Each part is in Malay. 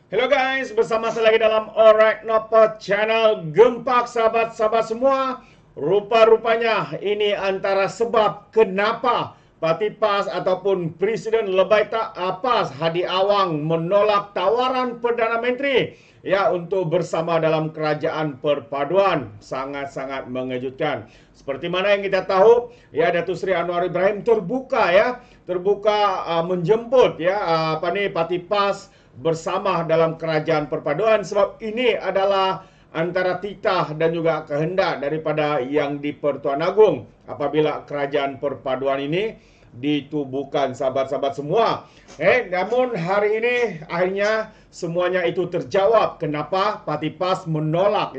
Hello guys, bersama saya lagi dalam Alright Nopo Channel. Gempak sahabat-sahabat semua. Rupa-rupanya ini antara sebab kenapa Parti PAS ataupun Presiden Lebay Tak PAS Hadi Awang menolak tawaran Perdana Menteri untuk bersama dalam kerajaan perpaduan. Sangat-sangat mengejutkan. Seperti mana yang kita tahu, Datuk Seri Anwar Ibrahim terbuka menjemput Parti PAS bersama dalam kerajaan perpaduan, sebab ini adalah antara titah dan juga kehendak daripada yang di Pertuan Agong apabila kerajaan perpaduan ini ditubuhkan, sahabat-sahabat semua. Namun hari ini akhirnya semuanya itu terjawab kenapa Parti PAS menolak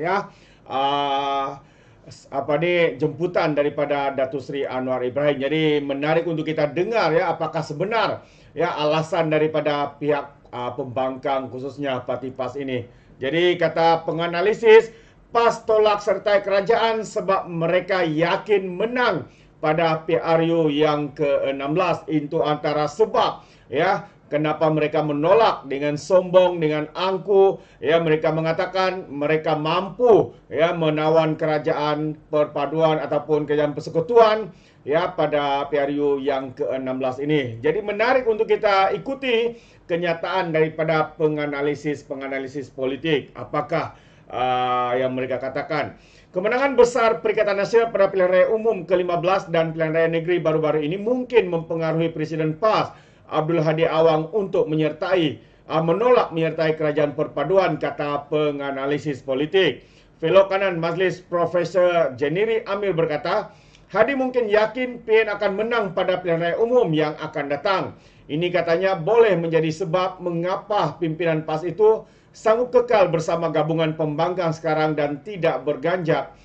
jemputan daripada Datuk Seri Anwar Ibrahim. Jadi menarik untuk kita dengar apakah sebenar alasan daripada pihak pembangkang khususnya Parti PAS ini. Jadi kata penganalisis, PAS tolak sertai kerajaan sebab mereka yakin menang pada PRU yang ke-16. Itu antara sebab kenapa mereka menolak dengan sombong, dengan angku. Mereka mengatakan mereka mampu menawan kerajaan perpaduan ataupun kerajaan persekutuan pada PRU yang ke-16 ini. Jadi menarik untuk kita ikuti kenyataan daripada penganalisis politik. Apakah yang mereka katakan? Kemenangan besar Perikatan Nasional pada pilihan raya umum ke-15 dan pilihan raya negeri baru-baru ini mungkin mempengaruhi Presiden PAS Abdul Hadi Awang untuk menolak menyertai kerajaan perpaduan, kata penganalisis politik. Fellow kanan Majlis Profesor Jeniri Amir berkata, Hadi mungkin yakin PN akan menang pada pilihan raya umum yang akan datang. Ini katanya boleh menjadi sebab mengapa pimpinan PAS itu sanggup kekal bersama gabungan pembangkang sekarang dan tidak berganjak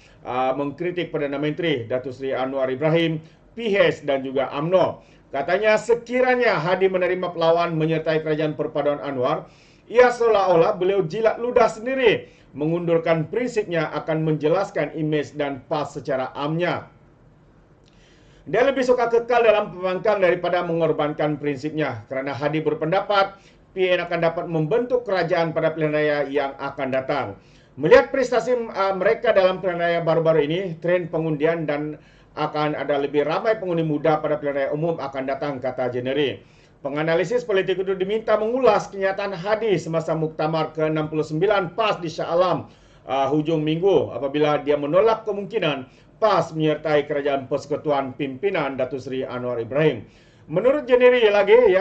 mengkritik Perdana Menteri Datuk Seri Anwar Ibrahim, PH dan juga UMNO. Katanya sekiranya Hadi menerima pelawan menyertai kerajaan perpaduan Anwar, ia seolah-olah beliau jilat ludah sendiri, mengundurkan prinsipnya akan menjelaskan imej dan PAS secara amnya. Dia lebih suka kekal dalam pembangkang daripada mengorbankan prinsipnya, kerana Hadi berpendapat PN akan dapat membentuk kerajaan pada pilihan raya yang akan datang. Melihat prestasi mereka dalam pilihan raya baru-baru ini, tren pengundian dan akan ada lebih ramai pengundi muda pada pilihan raya umum akan datang, kata Jeneri. Penganalisis politik itu diminta mengulas kenyataan Hadi semasa muktamar ke-69 PAS di Shah Alam hujung minggu apabila dia menolak kemungkinan PAS menyertai kerajaan persekutuan pimpinan Datuk Seri Anwar Ibrahim. Menurut Jeneri lagi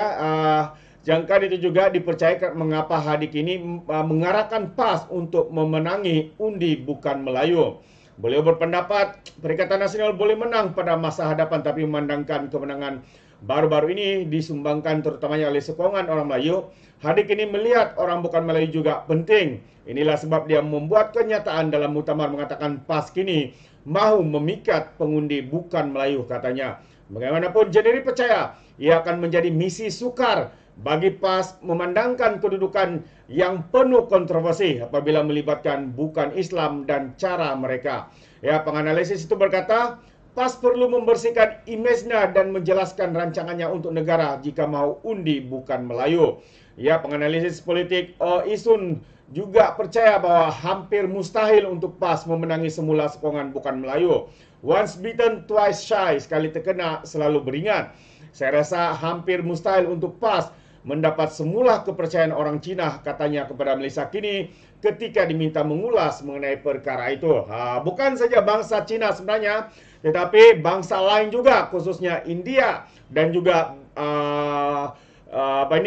jangkaan itu juga dipercaya mengapa Hadi kini mengarahkan PAS untuk memenangi undi bukan Melayu. Beliau berpendapat Perikatan Nasional boleh menang pada masa hadapan, tapi memandangkan kemenangan baru-baru ini disumbangkan terutamanya oleh sokongan orang Melayu, Hadi kini melihat orang bukan Melayu juga penting. Inilah sebab dia membuat kenyataan dalam muktamar mengatakan PAS kini mahu memikat pengundi bukan Melayu, katanya. Bagaimanapun Jeneri percaya ia akan menjadi misi sukar bagi PAS memandangkan kedudukan yang penuh kontroversi apabila melibatkan bukan Islam dan cara mereka. Penganalisis itu berkata, PAS perlu membersihkan imejnya dan menjelaskan rancangannya untuk negara jika mau undi bukan Melayu. Penganalisis politik Isun juga percaya bahwa hampir mustahil untuk PAS memenangi semula sokongan bukan Melayu. Once bitten, twice shy. Sekali terkena, selalu beringat. Saya rasa hampir mustahil untuk PAS mendapat semula kepercayaan orang Cina, katanya kepada Malaysia Kini ketika diminta mengulas mengenai perkara itu. Bukan saja bangsa Cina sebenarnya, tetapi bangsa lain juga, khususnya India dan juga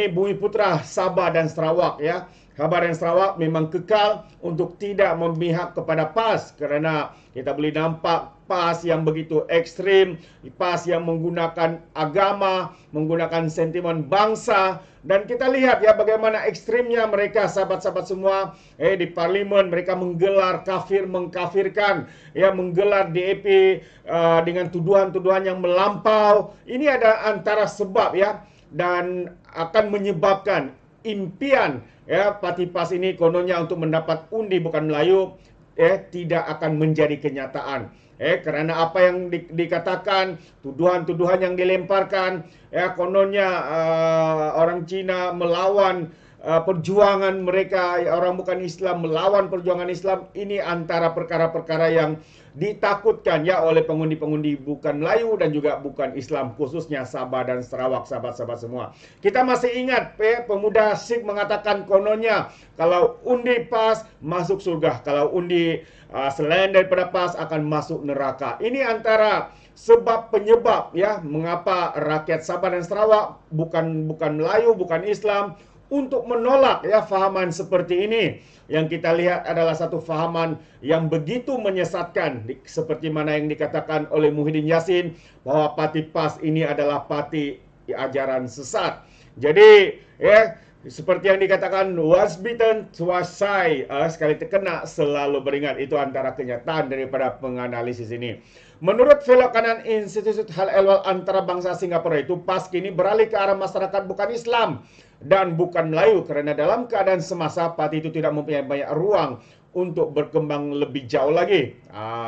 Bumi Putra Sabah dan Sarawak. Sabah dan Sarawak memang kekal untuk tidak memihak kepada PAS kerana kita boleh nampak PAS yang begitu ekstrim, PAS yang menggunakan agama, menggunakan sentimen bangsa, dan kita lihat bagaimana ekstrimnya mereka, sahabat-sahabat semua, di parlimen mereka menggelar kafir mengkafirkan, menggelar DAP dengan tuduhan-tuduhan yang melampau. Ini ada antara sebab dan akan menyebabkan impian Parti PAS ini kononnya untuk mendapat undi bukan Melayu tidak akan menjadi kenyataan. Kerana apa yang dikatakan, tuduhan-tuduhan yang dilemparkan, kononnya orang Cina melawan perjuangan mereka, orang bukan Islam melawan perjuangan Islam, ini antara perkara-perkara yang ditakutkan ya oleh pengundi-pengundi bukan Melayu dan juga bukan Islam, khususnya Sabah dan Sarawak, sahabat-sahabat semua. Kita masih ingat pemuda Sikh mengatakan kononnya kalau undi PAS masuk surga, kalau undi selain daripada PAS akan masuk neraka. Ini antara sebab penyebab ya mengapa rakyat Sabah dan Sarawak bukan Melayu, bukan Islam untuk menolak ya fahaman seperti ini. Yang kita lihat adalah satu fahaman yang begitu menyesatkan, seperti mana yang dikatakan oleh Muhyiddin Yassin bahwa parti PAS ini adalah parti ajaran sesat. Jadi ya seperti yang dikatakan, once bitten twice shy, sekali terkena selalu beringat. Itu antara kenyataan daripada penganalisis ini. Menurut Fellow Kanan Institute Hal Ehwal Antarabangsa Singapura itu, PAS kini beralih ke arah masyarakat bukan Islam dan bukan Melayu kerana dalam keadaan semasa parti itu tidak mempunyai banyak ruang untuk berkembang lebih jauh lagi.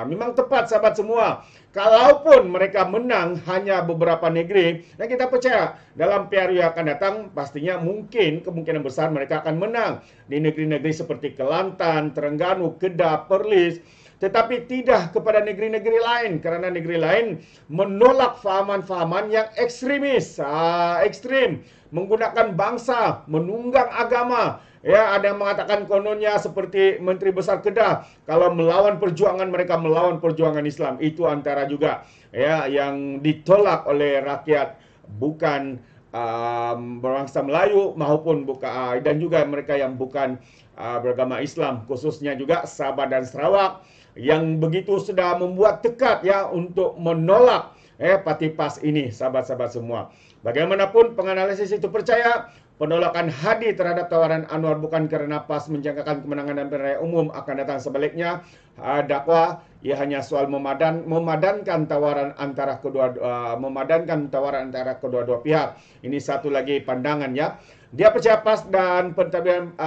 Memang tepat sahabat semua. Kalaupun mereka menang hanya beberapa negeri, dan kita percaya dalam PRU yang akan datang pastinya kemungkinan besar mereka akan menang di negeri-negeri seperti Kelantan, Terengganu, Kedah, Perlis. Tetapi tidak kepada negeri-negeri lain, kerana negeri lain menolak fahaman-fahaman yang ekstremis, ekstrim, menggunakan bangsa, menunggang agama. Ya, ada yang mengatakan kononnya seperti Menteri Besar Kedah, kalau melawan perjuangan mereka melawan perjuangan Islam. Itu antara juga ya yang ditolak oleh rakyat bukan berbangsa Melayu maupun dan juga mereka yang bukan beragama Islam, khususnya juga Sabah dan Sarawak yang begitu sudah membuat tekad ya untuk menolak parti PAS ini, sahabat-sahabat semua. Bagaimanapun penganalisis itu percaya penolakan Hadi terhadap tawaran Anwar bukan kerana PAS menjangkakan kemenangan dan pilihan raya umum, akan datang sebaliknya. Dakwa ia hanya soal memadankan tawaran antara kedua-dua pihak. Ini satu lagi pandangan ya. Dia percaya PAS dan pentadbiran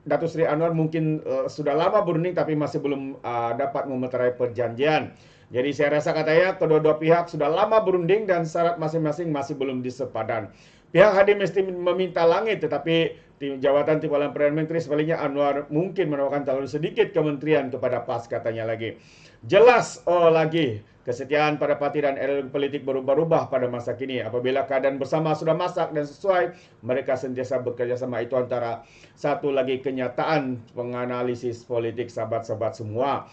Datuk Seri Anwar mungkin sudah lama berunding tapi masih belum dapat memeterai perjanjian. Jadi saya rasa katanya kedua-dua pihak sudah lama berunding dan syarat masing-masing masih belum disepadan. Pihak Hadi mesti meminta langit, tetapi jawatan Timbalan Perdana Menteri sebaliknya Anwar mungkin menawarkan terlalu sedikit kementerian kepada PAS, katanya lagi. Jelas lagi kesetiaan pada parti dan ideologi politik berubah-ubah pada masa kini. Apabila keadaan bersama sudah masak dan sesuai, mereka sentiasa bekerja sama. Itu antara satu lagi kenyataan penganalisis politik sahabat-sahabat semua.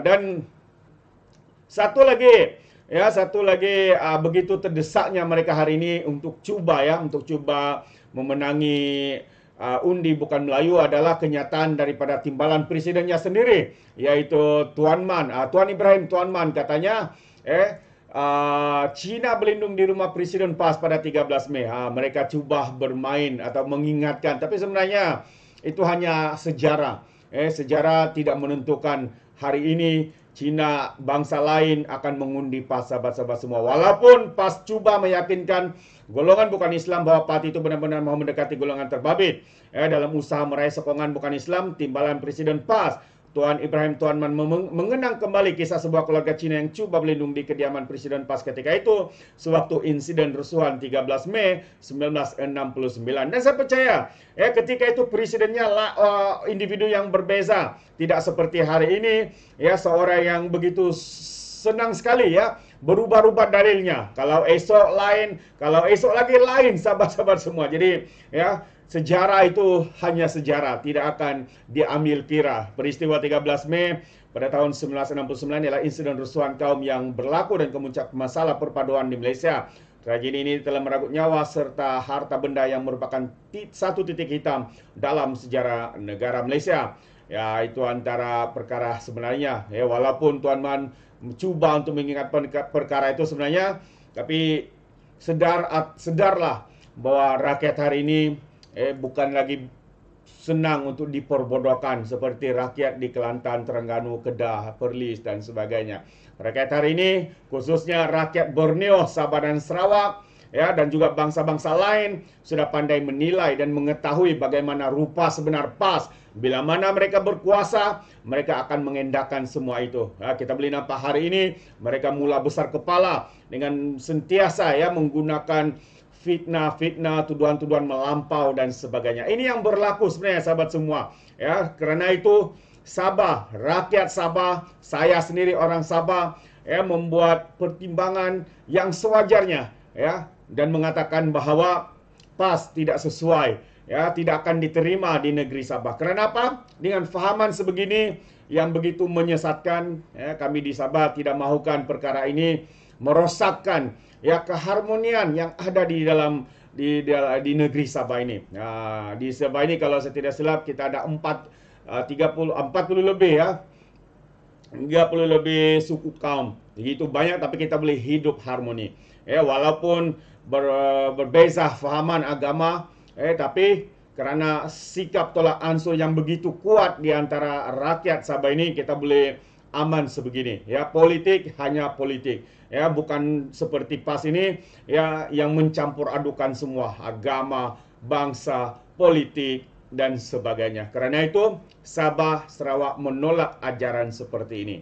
Dan satu lagi begitu terdesaknya mereka hari ini untuk cuba memenangi undi bukan Melayu adalah kenyataan daripada timbalan presidennya sendiri, yaitu Tuan Ibrahim Tuan Man. Katanya China berlindung di rumah Presiden PAS pada 13 Mei. Mereka cuba bermain atau mengingatkan, tapi sebenarnya itu hanya sejarah. Sejarah tidak menentukan hari ini Cina bangsa lain akan mengundi PAS, sahabat-sahabat semua. Walaupun PAS cuba meyakinkan golongan bukan Islam bahwa parti itu benar-benar mau mendekati golongan terbabit. Dalam usaha meraih sokongan bukan Islam, timbalan Presiden PAS Tuan Ibrahim Tuan Man mengenang kembali kisah sebuah keluarga Cina yang cuba berlindung di kediaman Presiden PAS ketika itu sewaktu insiden rusuhan 13 Mei 1969. Dan saya percaya ketika itu presidennya individu yang berbeza, tidak seperti hari ini seorang yang begitu senang sekali berubah-ubah dalilnya. Kalau esok lain, kalau esok lagi lain, sahabat-sahabat semua. Jadi sejarah itu hanya sejarah, tidak akan diambil kira. Peristiwa 13 Mei pada tahun 1969 ialah insiden rusuhan kaum yang berlaku dan kemuncak masalah perpaduan di Malaysia. Tragedi ini telah merenggut nyawa serta harta benda yang merupakan satu titik hitam dalam sejarah negara Malaysia. Itu antara perkara sebenarnya. Walaupun Tuan Man mencuba untuk mengingat perkara itu sebenarnya, tapi sedarlah bahwa rakyat hari ini bukan lagi senang untuk diperbodohkan seperti rakyat di Kelantan, Terengganu, Kedah, Perlis dan sebagainya. Rakyat hari ini, khususnya rakyat Borneo, Sabah dan Sarawak, dan juga bangsa-bangsa lain sudah pandai menilai dan mengetahui bagaimana rupa sebenar PAS. Bila mana mereka berkuasa, mereka akan mengendahkan semua itu. Kita boleh nampak hari ini mereka mula besar kepala dengan sentiasa menggunakan fitnah-fitnah, tuduhan-tuduhan melampau dan sebagainya. Ini yang berlaku sebenarnya sahabat semua. Ya, karena itu Sabah, rakyat Sabah, saya sendiri orang Sabah, ya, membuat pertimbangan yang sewajarnya, ya, dan mengatakan bahwa PAS tidak sesuai, ya, tidak akan diterima di negeri Sabah. Karena apa? Dengan fahaman sebegini yang begitu menyesatkan, ya, kami di Sabah tidak mahukan perkara ini merosakkan, ya, keharmonian yang ada di dalam di negeri Sabah ini. Nah, di Sabah ini kalau saya tidak silap kita ada 40 lebih, ya, 30 lebih suku kaum. Begitu banyak tapi kita boleh hidup harmoni. Walaupun berbeza fahaman agama, tapi karena sikap tolak ansur yang begitu kuat di antara rakyat Sabah ini, kita boleh aman sebegini. Ya, politik hanya politik. Ya, bukan seperti PAS ini, ya, yang mencampur adukan semua agama, bangsa, politik dan sebagainya. Karena itu Sabah Sarawak menolak ajaran seperti ini.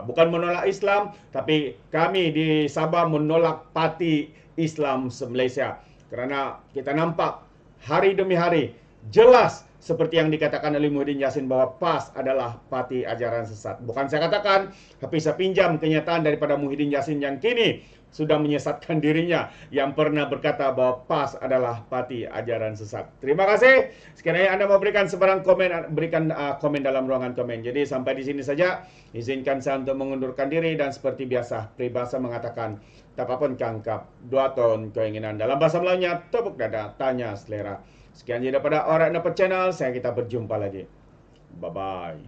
Bukan menolak Islam, tapi kami di Sabah menolak parti Islam se-Malaysia. Karena kita nampak hari demi hari jelas seperti yang dikatakan oleh Muhyiddin Yassin bahwa PAS adalah parti ajaran sesat. Bukan saya katakan, tapi saya pinjam kenyataan daripada Muhyiddin Yassin yang kini sudah menyesatkan dirinya, yang pernah berkata bahwa PAS adalah parti ajaran sesat. Terima kasih. Sekiranya Anda mau berikan sebarang komen, berikan komen dalam ruangan komen. Jadi sampai di sini saja. Izinkan saya untuk mengundurkan diri, dan seperti biasa peribahasa mengatakan, tapapun kangkap, 2 tahun keinginan. Dalam bahasa Melayunya, tepuk dada, tanya selera. Sekian saja daripada Alright Napper Channel. Saya kita berjumpa lagi. Bye-bye.